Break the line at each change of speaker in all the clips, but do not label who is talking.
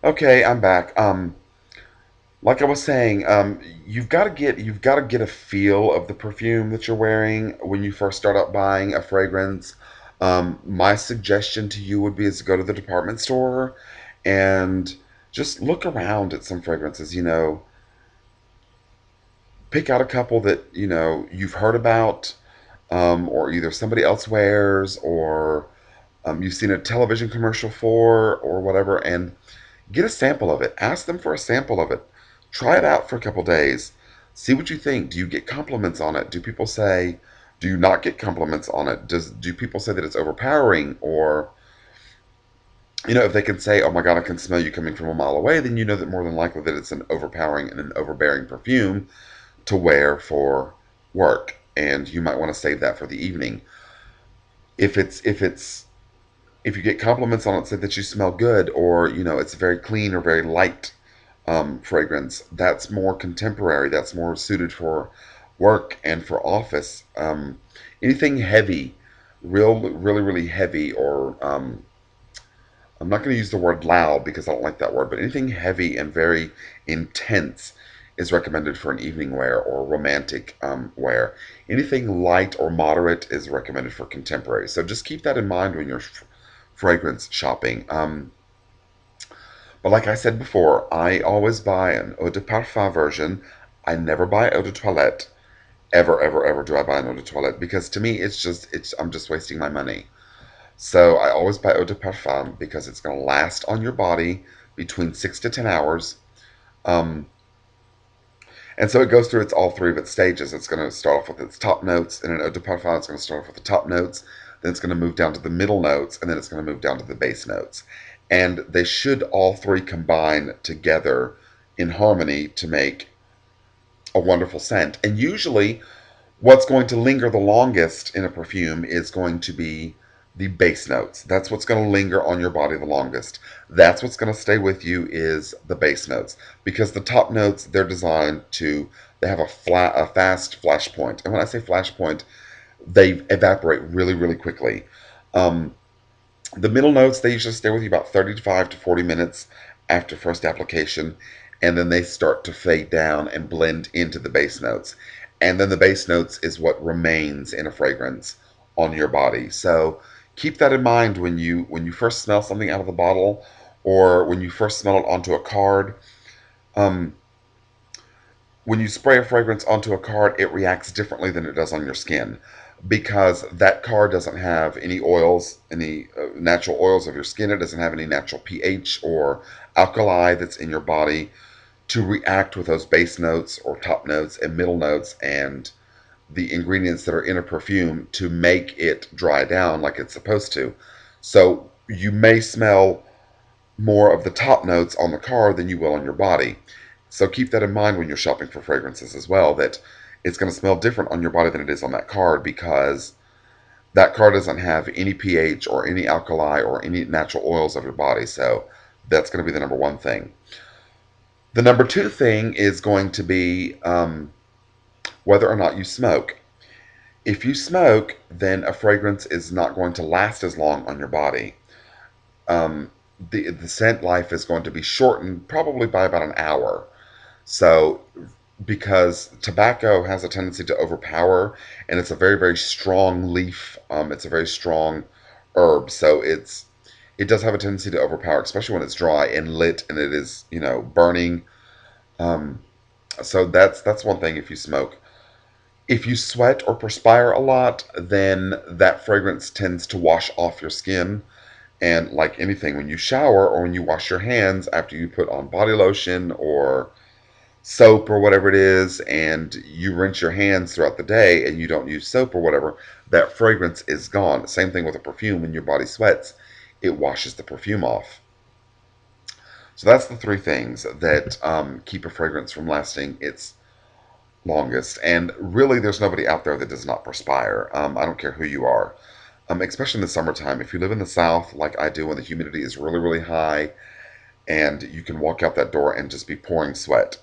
Okay, I'm back. Like I was saying, you've got to get a feel of the perfume that you're wearing when you first start out buying a fragrance. My suggestion to you would be is to go to the department store and just look around at some fragrances. Pick out a couple that you've heard about, or either somebody else wears, or you've seen a television commercial for, or whatever, and get a sample of it. Ask them for a sample of it. Try it out for a couple days. See what you think. Do you get compliments on it? Do you not get compliments on it? Do people say that it's overpowering? Or, if they can say, oh my God, I can smell you coming from a mile away, then you know that more than likely that it's an overpowering and an overbearing perfume to wear for work. And you might want to save that for the evening. If you get compliments on it, say that you smell good, or it's very clean or very light fragrance, that's more contemporary. That's more suited for work and for office. Anything heavy, really, really heavy, or I'm not going to use the word loud because I don't like that word, but anything heavy and very intense is recommended for an evening wear or romantic wear. Anything light or moderate is recommended for contemporary. So just keep that in mind when you're fragrance shopping. But like I said before, I always buy an eau de parfum version. I never buy eau de toilette. Ever, ever, ever do I buy an eau de toilette because to me it's I'm just wasting my money. So I always buy eau de parfum because it's going to last on your body between 6 to 10 hours. Um, and so it goes through all three of its stages. It's going to start off with its top notes in an eau de parfum. It's going to start off with the top notes, then it's going to move down to the middle notes, and then it's going to move down to the base notes. And they should all three combine together in harmony to make a wonderful scent. And usually, what's going to linger the longest in a perfume is going to be the base notes. That's what's going to linger on your body the longest. That's what's going to stay with you is the base notes because the top notes they have a fast flash point. And when I say flash point, they evaporate really really quickly. Um, the middle notes they usually stay with you about 35 to 40 minutes after first application, and then they start to fade down and blend into the base notes. And then the base notes is what remains in a fragrance on your body. So keep that in mind when you first smell something out of the bottle or when you first smell it onto a card. Um, when you spray a fragrance onto a card, it reacts differently than it does on your skin because that card doesn't have any oils, any natural oils of your skin. It doesn't have any natural pH or alkali that's in your body to react with those base notes or top notes and middle notes and the ingredients that are in a perfume to make it dry down like it's supposed to. So you may smell more of the top notes on the card than you will on your body. So keep that in mind when you're shopping for fragrances as well, that it's going to smell different on your body than it is on that card because that card doesn't have any pH or any alkali or any natural oils of your body. So that's going to be the number one thing. The number two thing is going to be whether or not you smoke. If you smoke, then a fragrance is not going to last as long on your body. Um, the scent life is going to be shortened probably by about an hour. So, because tobacco has a tendency to overpower, and it's a very very strong leaf. It's a very strong herb, so it does have a tendency to overpower, especially when it's dry and lit and it is burning. Um, so that's one thing if you smoke. If you sweat or perspire a lot, then that fragrance tends to wash off your skin. And like anything, when you shower or when you wash your hands after you put on body lotion or soap or whatever it is, and you rinse your hands throughout the day and you don't use soap or whatever, that fragrance is gone. Same thing with a perfume. When your body sweats, it washes the perfume off. So that's the three things that keep a fragrance from lasting its longest. And really, there's nobody out there that does not perspire. I don't care who you are. Especially in the summertime. If you live in the South, like I do, when the humidity is really, really high, and you can walk out that door and just be pouring sweat.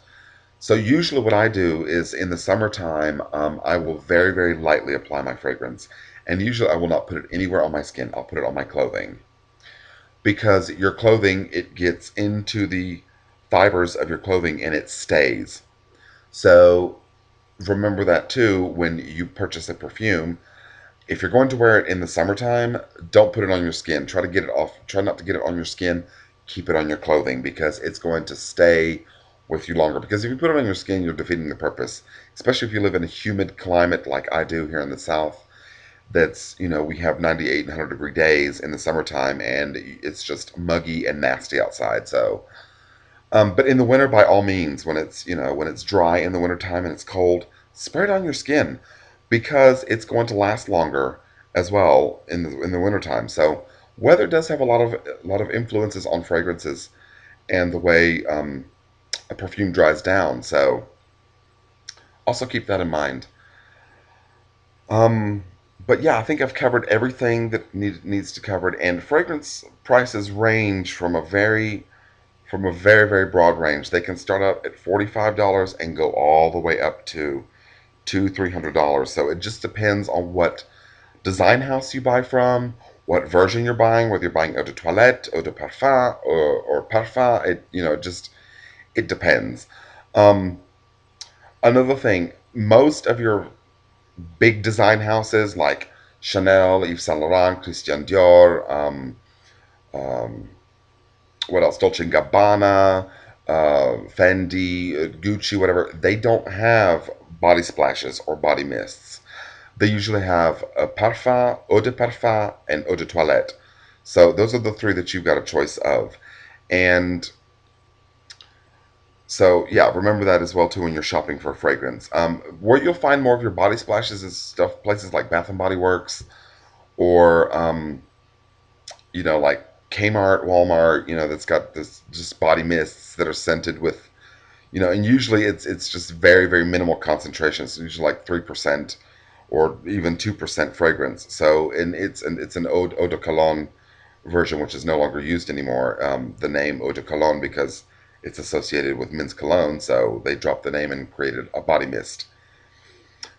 So usually what I do is in the summertime, I will very, very lightly apply my fragrance. And usually I will not put it anywhere on my skin. I'll put it on my clothing. because your clothing, it gets into the fibers of your clothing and it stays. So remember that too when you purchase a perfume. If you're going to wear it in the summertime, don't put it on your skin. Try to get it off. Try not to get it on your skin. Keep it on your clothing because it's going to stay with you longer. Because if you put it on your skin, you're defeating the purpose. Especially if you live in a humid climate like I do here in the South. That's, we have 98 and 100-degree days in the summertime, and it's just muggy and nasty outside. So but in the winter, by all means, when it's dry in the wintertime and it's cold, spray it on your skin because it's going to last longer as well in the wintertime. So weather does have a lot of influences on fragrances and the way a perfume dries down. So also keep that in mind. Um, but yeah, I think I've covered everything that needs to covered. And fragrance prices range from a very, very broad range. They can start up at $45 and go all the way up to $300. So it just depends on what design house you buy from, what version you're buying, whether you're buying eau de toilette, eau de parfum, or parfum. It depends. Um, Another thing, most of your big design houses like Chanel, Yves Saint Laurent, Christian Dior, um, what else? Dolce and Gabbana, Fendi, Gucci, whatever. They don't have body splashes or body mists. They usually have a parfum, eau de parfum, and eau de toilette. So those are the three that you've got a choice of. And so yeah, remember that as well too when you're shopping for a fragrance. Where you'll find more of your body splashes is stuff places like Bath and Body Works or like Kmart, Walmart, that's got this just body mists that are scented with, and usually it's just very, very minimal concentration. It's usually like 3% or even 2% fragrance. So, and it's an eau de cologne version, which is no longer used anymore. The name eau de cologne because it's associated with men's cologne, so they dropped the name and created a body mist.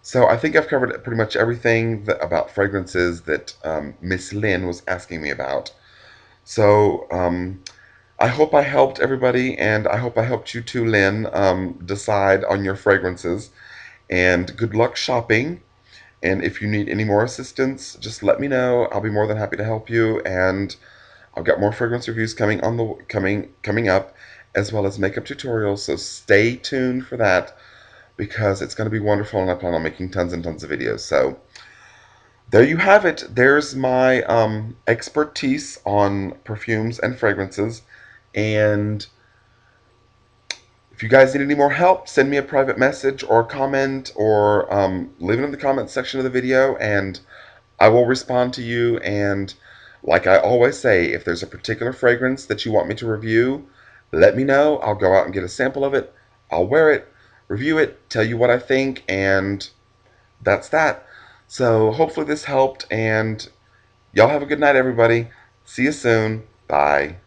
So I think I've covered pretty much everything about fragrances that Miss Lynn was asking me about. So I hope I helped everybody, and I hope I helped you too, Lynn, decide on your fragrances. And good luck shopping. And if you need any more assistance, just let me know. I'll be more than happy to help you. And I've got more fragrance reviews coming up, as well as makeup tutorials. So stay tuned for that because it's going to be wonderful, and I plan on making tons and tons of videos. So there you have it. There's my expertise on perfumes and fragrances. And if you guys need any more help, send me a private message or comment or leave it in the comment section of the video and I will respond to you. And like I always say, if there's a particular fragrance that you want me to review, let me know. I'll go out and get a sample of it. I'll wear it, review it, tell you what I think, and that's that. So hopefully this helped, and y'all have a good night, everybody. See you soon. Bye.